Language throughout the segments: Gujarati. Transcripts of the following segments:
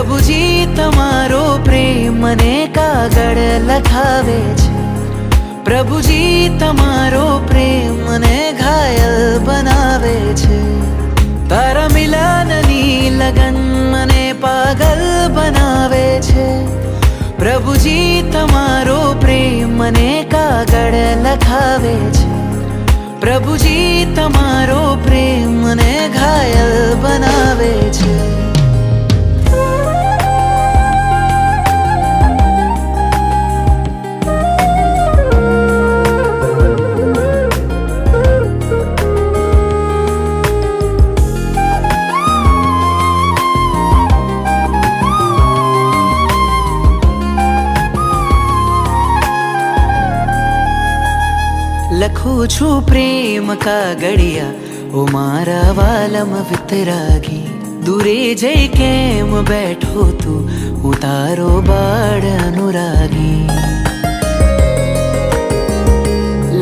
પ્રભુજી તમારો પ્રેમ મને કાગળ લખાવે છે, પ્રભુજી તમારો પ્રેમ મને ઘાયલ બનાવે છે, તારા મિલનની લગન મને પાગલ બનાવે છે, પ્રભુજી તમારો પ્રેમ મને કાગળ લખાવે છે, પ્રભુજી તમારો પ્રેમ મને ઘાયલ બનાવે છે. લખું છું પ્રેમ કાગળિયા ઓ મારા વાલમ વિતરાગી, દૂરે જઈ કેમ બેઠો તું હું તારો બાળ અનુરાગી.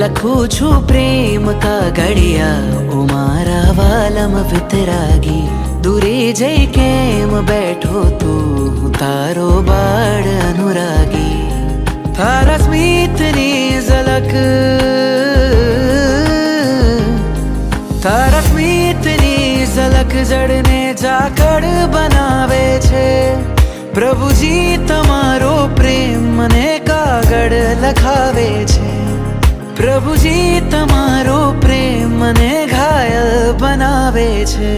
લખું છું પ્રેમ કાગળિયા ઓ મારા વાલમ વિતરાગી, દૂરે જઈ કેમ બેઠો તું હું તારો બાળ અનુરાગી. તારા સ્મિતની ઝલક, તારા સ્મિતની ઝલક જડને ઝાકળ બનાવે છે, પ્રભુજી તમારો પ્રેમ મને કાગળ લખાવે છે, પ્રભુજી તમારો પ્રેમ મને ઘાયલ બનાવે છે.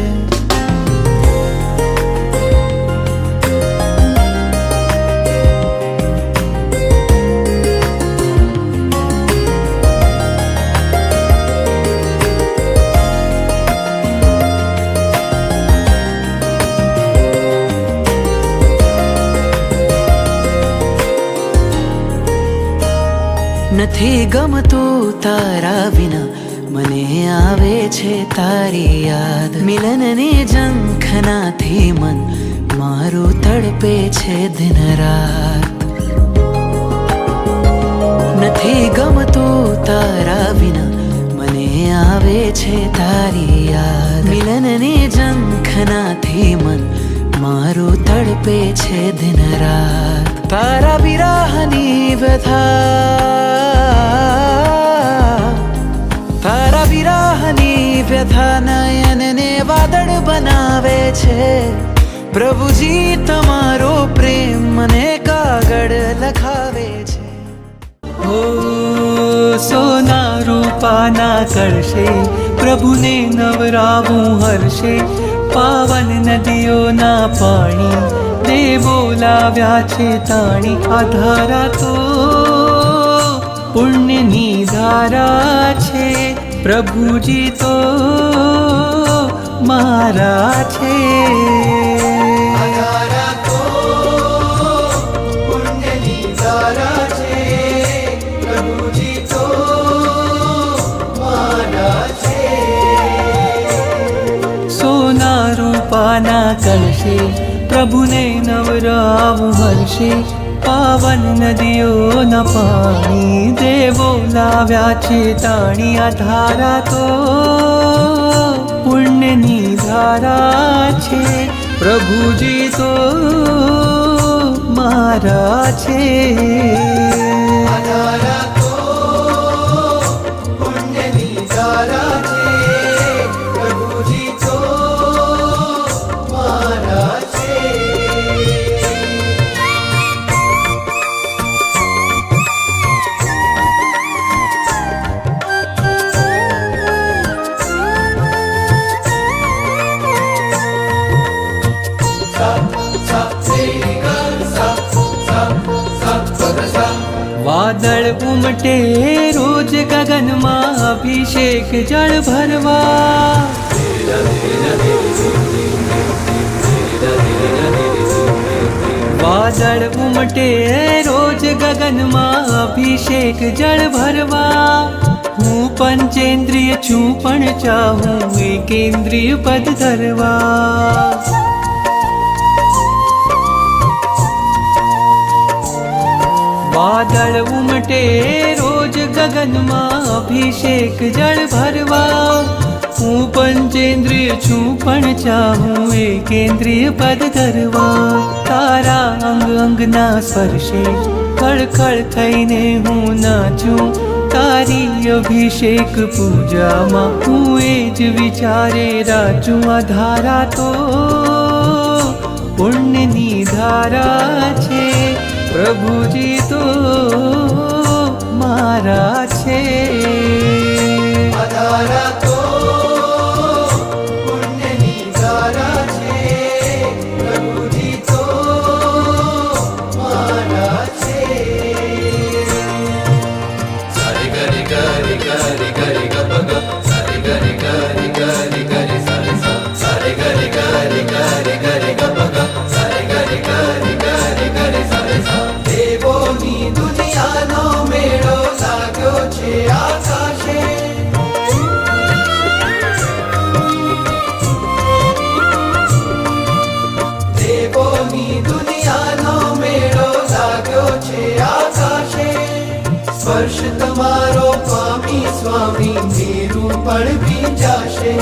નથી ગમતું તારા વિના મને આવે છે તારી યાદ, મિલનની ઝંખનાથી મન મારું તડપે છે દિન રાત. નથી ગમતું તારા વિના મને આવે છે તારી યાદ, મિલનની ઝંખનાથી મન મારું તડપે છે દિન રાત. તારા વિરહની વ્યથા, તારા વિરહની વ્યથા નયનને વાદળ બનાવે છે, પ્રભુજી તમારો પ્રેમ મને કાગળ લખાવે છે. હો સોના રૂપાના કરશે પ્રભુને નવરાવું હર્ષે, પાવન નદીઓના પાણી દેવો લાવ્યા છે તાણી. આ ધારા તો પુણ્યની ધારા છે, પ્રભુજી તો મારા છે. સોના રૂપાના કલશે પ્રભુને નવરાવું હર્ષે, પાવન નદીઓના પાણી દેવો લાવ્યા છે તાણી. આ ધારા તો પુણ્યની ધારા છે, પ્રભુજી તો મારા છે. વાદળ ઉમટે રોજ ગગનમાં અભિષેક જળ ભરવા, વાદળ ઉમટે રોજ ગગનમાં અભિષેક જળ ભરવા. હું પંચેન્દ્રિય છું પણ ચાહું એકેન્દ્રિય પદ ધરવા. વાદળ ઉમટે રોજ ગગનમાં અભિષેક જળ ભરવા, હું પંચેન્દ્રિય છું પણ ચાહું એકેન્દ્રિય પદ ધરવા. તારા અંગ અંગના સ્પર્શે ખળખળ થઈને હું નાચું. તારી અભિષેક પૂજામાં હું એ જ વિચારે રાચું. આ ધારા તો પુણ્યની ધારા છે, પ્રભુજી તો મારા છે. આ ધારા તો પુણ્યની ધારા છે, પ્રભુજી તો મારા છે. સારી ગરી ગરી ગરી ગરી ગપ ગપ, સારી ગરી ગરી ગરી ગરી સારી સા, સારી ગરી ગરી ગરી ગરી ગપ ગપ, સારી ગરી ગરી ગરી ગરી સારી સા. દેવોની દુનિયાનો મેળો લાગ્યો છે આકાશે. દેવોની દુનિયાનો મેળો લાગ્યો છે આકાશે. સ્પર્શ તમારો પામી સ્વામી મેરુ પણ ભીંજાશે.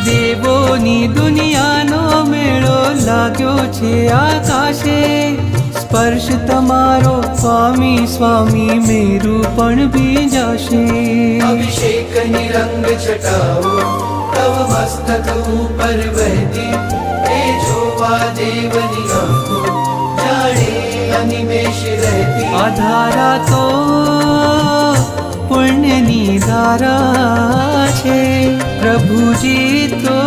દેવોની દુનિયાનો મેળો લાગ્યો છે આકાશે. સ્પર્શ તમારો સ્વામી સ્વામી મેરુ પણ ભીંજાશે. અભિષેકની રંગ છટાઓ તવ મસ્તક ઉપર વહેતી, એ જોવા દેવની આંખો જાણે અનિમેષ રહેતી. આ ધારા તો પુણ્યની ધારા છે, પ્રભુજી તો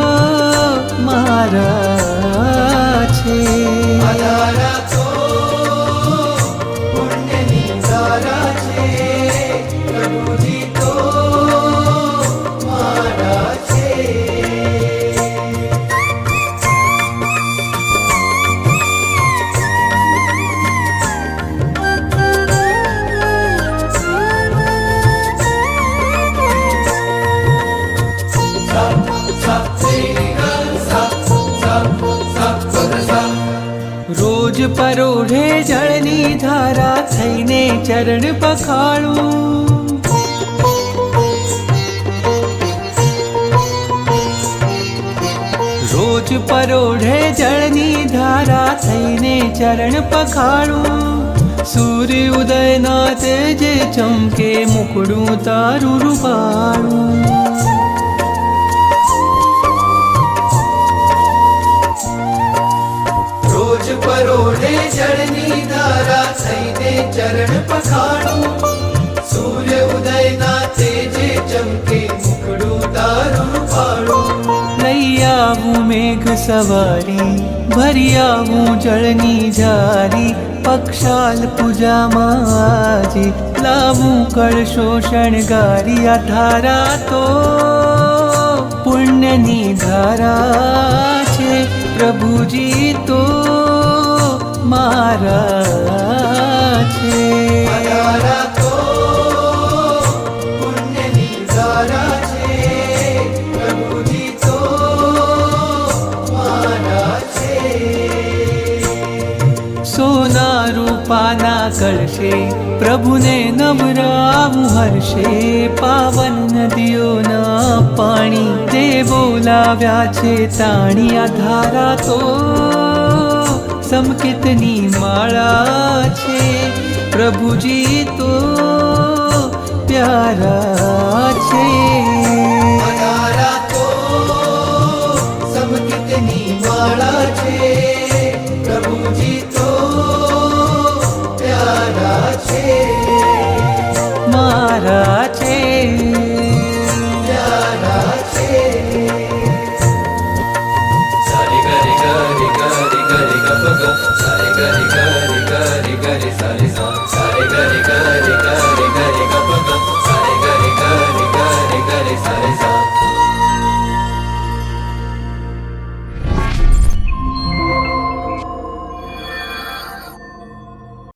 મારા છે. આ ધારા તો પુણ્યની ધારા છે, પ્રભુજી તો મારા છે. રોજ પરોઢે જળની ધારા થઈને ચરણ પખાળું. રોજ પરોઢે જળની ધારા થઈને ચરણ પખાળું. સૂર્ય ઉદયના તેજે ચમકે મુખડું તારું રૂપાળું. રોજ પરોઢે જળની ધારા થઈને ચરણ પખાણું. સૂર્ય ઉદયના તેજે ચમકે મુખડું તારું રૂપાળું. લઈ આવું મેઘ સવારી, ભરી આવું જળની જારી. પક્ષાલ પૂજામાં આજે લાવું કળશો શણગારી. આ ધારા તો પુણ્યની ધારા છે, પ્રભુજી તો મારા છે. આ ધારા તો પુણ્યની ધારા છે, પ્રભુજી તો મારા છે. સોના રૂપાના કળશે પ્રભુને નવરાવું હર્ષે. પાવન નદીઓના પાણી દેવો લાવ્યા છે તાણી. આ ધારા તો સમકિતની માળા છે, પ્રભુજી તો પ્યારા છે. આ ધારા તો સમકિતની માળા છે,